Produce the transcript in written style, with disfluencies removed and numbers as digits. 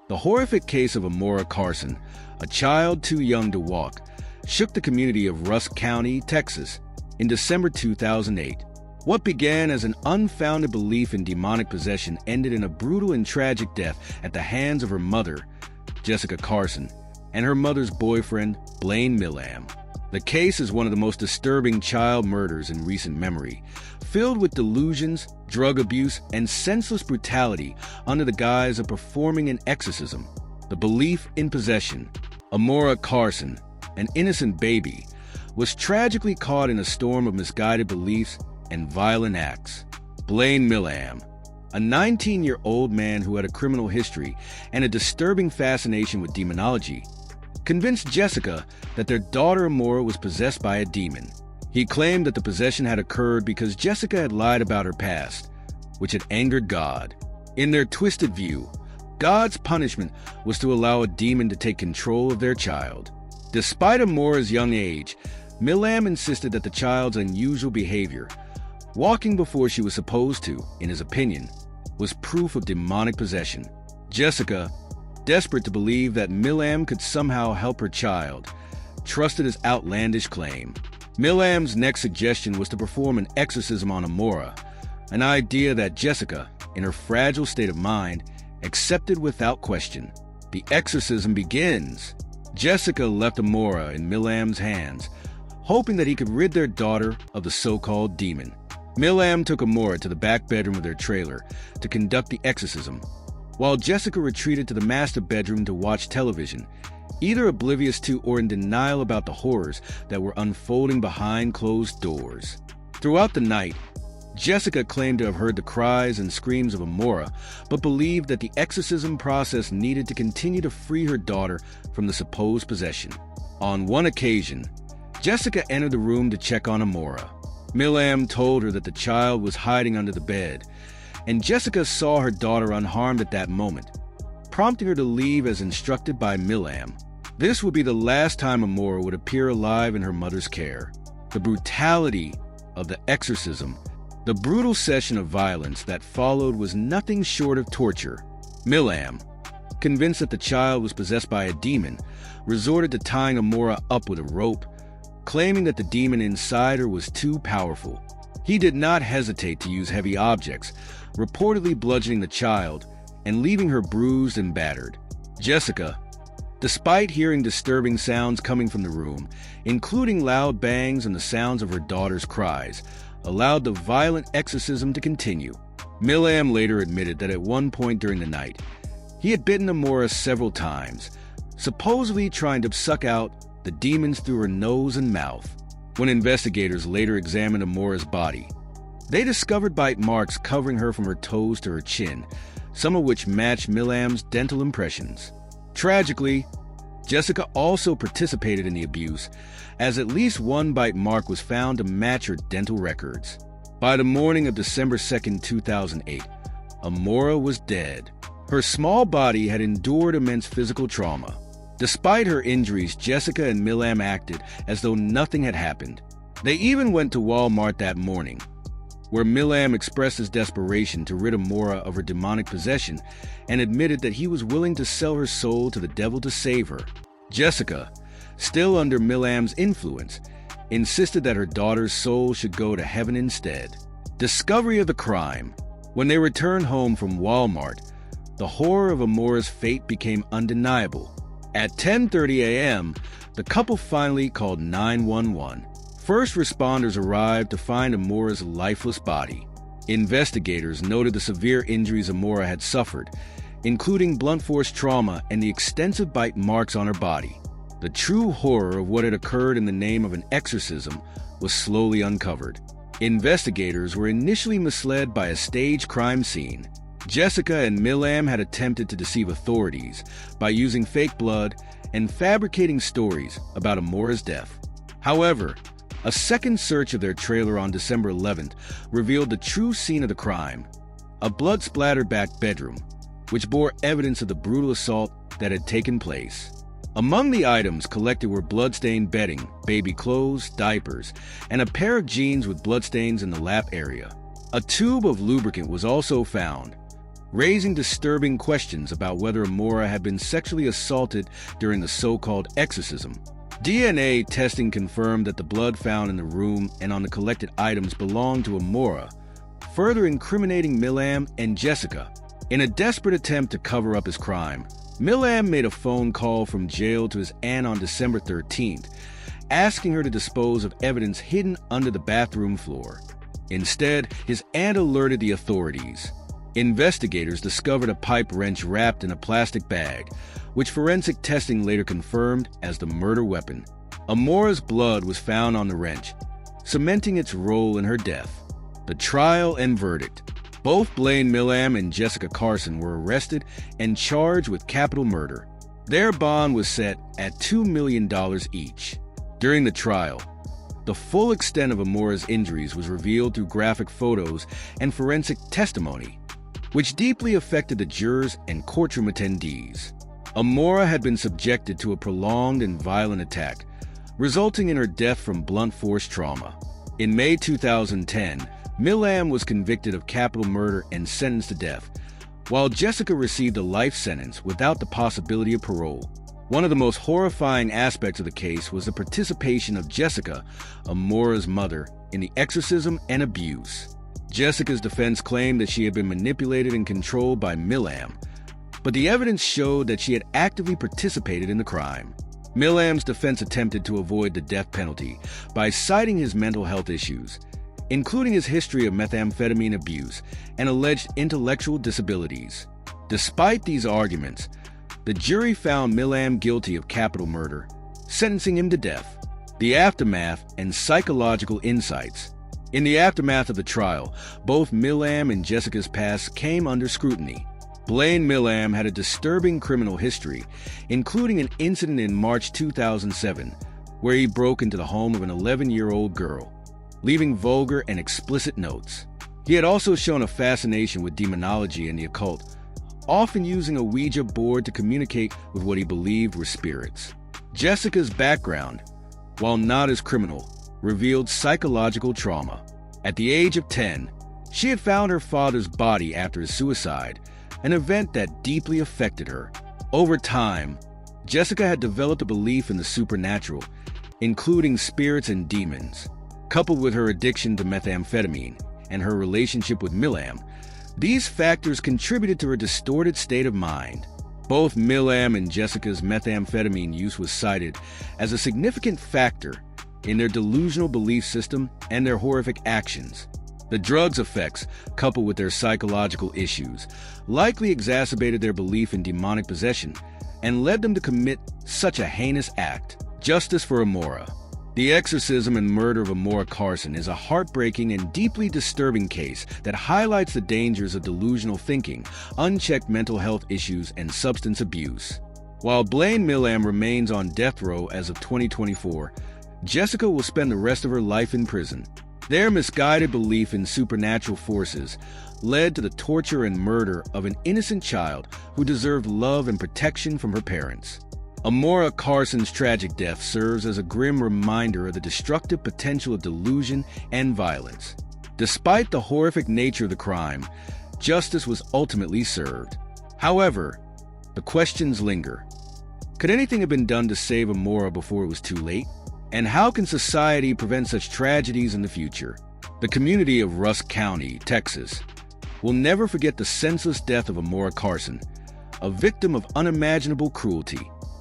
The horrific case of Amora Carson, a child too young to walk, shook the community of Rusk County, Texas, in December 2008. What began as an unfounded belief in demonic possession ended in a brutal and tragic death at the hands of her mother, Jessica Carson, and her mother's boyfriend, Blaine Millam. The case is one of the most disturbing child murders in recent memory, filled with delusions, drug abuse, and senseless brutality under the guise of performing an exorcism. The belief in possession. Amora Carson, an innocent baby, was tragically caught in a storm of misguided beliefs and violent acts. Blaine Millam, a 19-year-old man who had a criminal history and a disturbing fascination with demonology, convinced Jessica that their daughter Amora was possessed by a demon. He claimed that the possession had occurred because Jessica had lied about her past, which had angered God. In their twisted view, God's punishment was to allow a demon to take control of their child. Despite Amora's young age, Millam insisted that the child's unusual behavior, walking before she was supposed to, in his opinion, was proof of demonic possession. Jessica, desperate to believe that Millam could somehow help her child, trusted his outlandish claim. Millam's next suggestion was to perform an exorcism on Amora, an idea that Jessica, in her fragile state of mind, accepted without question. The exorcism begins. Jessica left Amora in Millam's hands, hoping that he could rid their daughter of the so-called demon. Millam took Amora to the back bedroom of their trailer to conduct the exorcism, while Jessica retreated to the master bedroom to watch television, either oblivious to or in denial about the horrors that were unfolding behind closed doors. Throughout the night, Jessica claimed to have heard the cries and screams of Amora, but believed that the exorcism process needed to continue to free her daughter from the supposed possession. On one occasion, Jessica entered the room to check on Amora. Millam told her that the child was hiding under the bed, and Jessica saw her daughter unharmed at that moment, prompting her to leave as instructed by Millam. This would be the last time Amora would appear alive in her mother's care. The brutality of the exorcism, the brutal session of violence that followed was nothing short of torture. Millam, convinced that the child was possessed by a demon, resorted to tying Amora up with a rope, claiming that the demon inside her was too powerful. He did not hesitate to use heavy objects, reportedly bludgeoning the child and leaving her bruised and battered. Jessica, despite hearing disturbing sounds coming from the room, including loud bangs and the sounds of her daughter's cries, allowed the violent exorcism to continue. Millam later admitted that at one point during the night, he had bitten Amora several times, supposedly trying to suck out the demons through her nose and mouth. When investigators later examined Amora's body, they discovered bite marks covering her from her toes to her chin, some of which matched Millam's dental impressions. Tragically, Jessica also participated in the abuse, as at least one bite mark was found to match her dental records. By the morning of December 2, 2008, Amora was dead. Her small body had endured immense physical trauma. Despite her injuries, Jessica and Millam acted as though nothing had happened. They even went to Walmart that morning, where Millam expressed his desperation to rid Amora of her demonic possession and admitted that he was willing to sell her soul to the devil to save her. Jessica, still under Millam's influence, insisted that her daughter's soul should go to heaven instead. Discovery of the crime. When they returned home from Walmart, the horror of Amora's fate became undeniable. At 10:30 a.m., the couple finally called 911. First responders arrived to find Amora's lifeless body. Investigators noted the severe injuries Amora had suffered, including blunt force trauma and the extensive bite marks on her body. The true horror of what had occurred in the name of an exorcism was slowly uncovered. Investigators were initially misled by a staged crime scene. Jessica and Millam had attempted to deceive authorities by using fake blood and fabricating stories about Amora's death. However, a second search of their trailer on December 11th revealed the true scene of the crime, a blood-splattered back bedroom, which bore evidence of the brutal assault that had taken place. Among the items collected were blood-stained bedding, baby clothes, diapers, and a pair of jeans with bloodstains in the lap area. A tube of lubricant was also found, raising disturbing questions about whether Amora had been sexually assaulted during the so-called exorcism. DNA testing confirmed that the blood found in the room and on the collected items belonged to Amora, further incriminating Milam and Jessica. In a desperate attempt to cover up his crime, Milam made a phone call from jail to his aunt on December 13th, asking her to dispose of evidence hidden under the bathroom floor. Instead, his aunt alerted the authorities. Investigators discovered a pipe wrench wrapped in a plastic bag, which forensic testing later confirmed as the murder weapon. Amora's blood was found on the wrench, cementing its role in her death. The trial and verdict. Both Blaine Milam and Jessica Carson were arrested and charged with capital murder. Their bond was set at $2 million each. During the trial, the full extent of Amora's injuries was revealed through graphic photos and forensic testimony, which deeply affected the jurors and courtroom attendees. Amora had been subjected to a prolonged and violent attack, resulting in her death from blunt force trauma. In May 2010, Milam was convicted of capital murder and sentenced to death, while Jessica received a life sentence without the possibility of parole. One of the most horrifying aspects of the case was the participation of Jessica, Amora's mother, in the exorcism and abuse. Jessica's defense claimed that she had been manipulated and controlled by Milam, but the evidence showed that she had actively participated in the crime. Milam's defense attempted to avoid the death penalty by citing his mental health issues, including his history of methamphetamine abuse and alleged intellectual disabilities. Despite these arguments, the jury found Milam guilty of capital murder, sentencing him to death. The aftermath and psychological insights. In the aftermath of the trial, both Milam and Jessica's past came under scrutiny. Blaine Milam had a disturbing criminal history, including an incident in March 2007, where he broke into the home of an 11-year-old girl, leaving vulgar and explicit notes. He had also shown a fascination with demonology and the occult, often using a Ouija board to communicate with what he believed were spirits. Jessica's background, while not as criminal, revealed psychological trauma. At the age of 10, she had found her father's body after his suicide, an event that deeply affected her. Over time, Jessica had developed a belief in the supernatural, including spirits and demons. Coupled with her addiction to methamphetamine and her relationship with Milam, these factors contributed to her distorted state of mind. Both Milam and Jessica's methamphetamine use was cited as a significant factor in their delusional belief system and their horrific actions. The drug's effects, coupled with their psychological issues, likely exacerbated their belief in demonic possession and led them to commit such a heinous act. Justice for Amora. The exorcism and murder of Amora Carson is a heartbreaking and deeply disturbing case that highlights the dangers of delusional thinking, unchecked mental health issues, and substance abuse. While Blaine Milam remains on death row as of 2024, Jessica will spend the rest of her life in prison. Their misguided belief in supernatural forces led to the torture and murder of an innocent child who deserved love and protection from her parents. Amora Carson's tragic death serves as a grim reminder of the destructive potential of delusion and violence. Despite the horrific nature of the crime, justice was ultimately served. However, the questions linger. Could anything have been done to save Amora before it was too late? And how can society prevent such tragedies in the future? The community of Rusk County, Texas, will never forget the senseless death of Amora Carson, a victim of unimaginable cruelty.